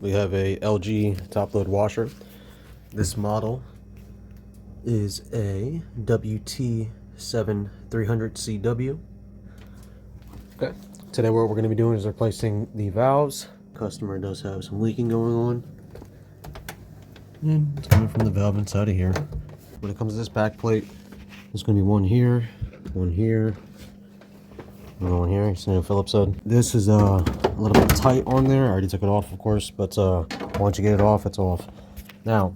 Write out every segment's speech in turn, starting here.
We have a LG top load washer. This model is a WT7300CW. Okay. Today what we're going to be doing is replacing the valves. Customer does have some leaking going on. And it's coming from the valve inside of here. When it comes to this back plate, there's going to be one here, and one here. You see what Philip said. This is a little bit tight on there. I already took it off, of course, but once you get it off, it's off. Now,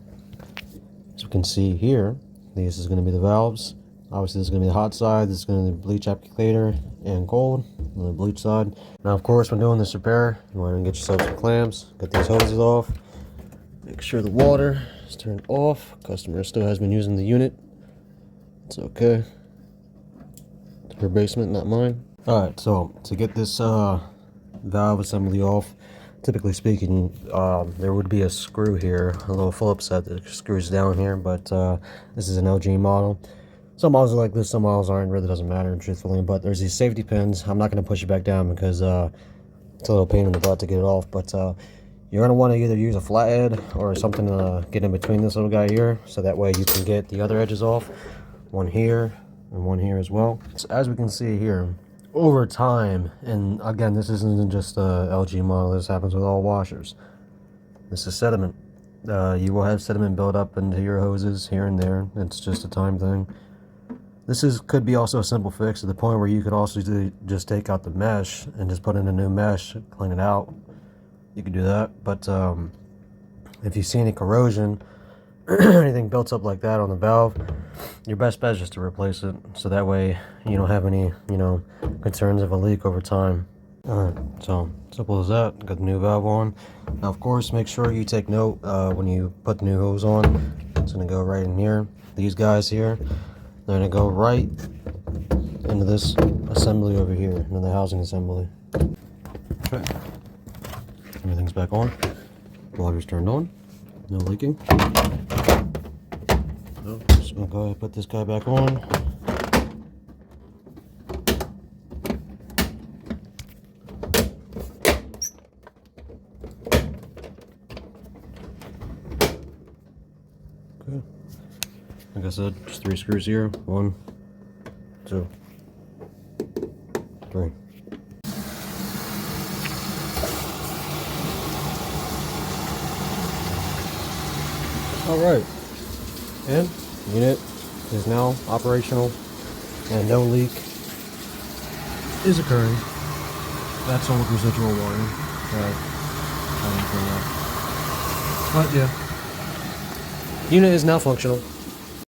as we can see here, this is going to be the valves. Obviously, this is going to be the hot side. This is going to be the bleach applicator and cold on the bleach side. Now, of course, when doing this repair, you want to get yourself some clamps, get these hoses off, make sure the water is turned off. Customer still has been using the unit. It's okay. It's her basement, not mine. Alright, so to get this valve assembly off, typically speaking, there would be a screw here, a little Phillips set that screws down here, but this is an LG model. Some models are like this, some models aren't, really doesn't matter, truthfully, but there's these safety pins. I'm not going to push it back down because it's a little pain in the butt to get it off, but you're going to want to either use a flathead or something to get in between this little guy here, so that way you can get the other edges off. One here, and one here as well. So as we can see here, over time, and again, this isn't just a LG model, this happens with all washers. This is sediment. You will have sediment build up into your hoses here and there. It's just a time thing. This could be also a simple fix to the point where you could also just take out the mesh and just put in a new mesh, clean it out. You could do that, but if you see any corrosion, anything built up like that on the valve, your best bet is just to replace it, so that way you don't have any, concerns of a leak over time. Alright, so simple as that. Got the new valve on. Now, of course, make sure you take note when you put the new hose on. It's going to go right in here. These guys here, they're going to go right into this assembly over here, into the housing assembly. Okay. Everything's back on. Water's turned on. No leaking. So, just gonna go ahead and put this guy back on. Okay. Like I said, just 3 screws here. 1, 2, 3. Alright, and unit is now operational and no leak is occurring. That's all with residual water. But yeah, unit is now functional.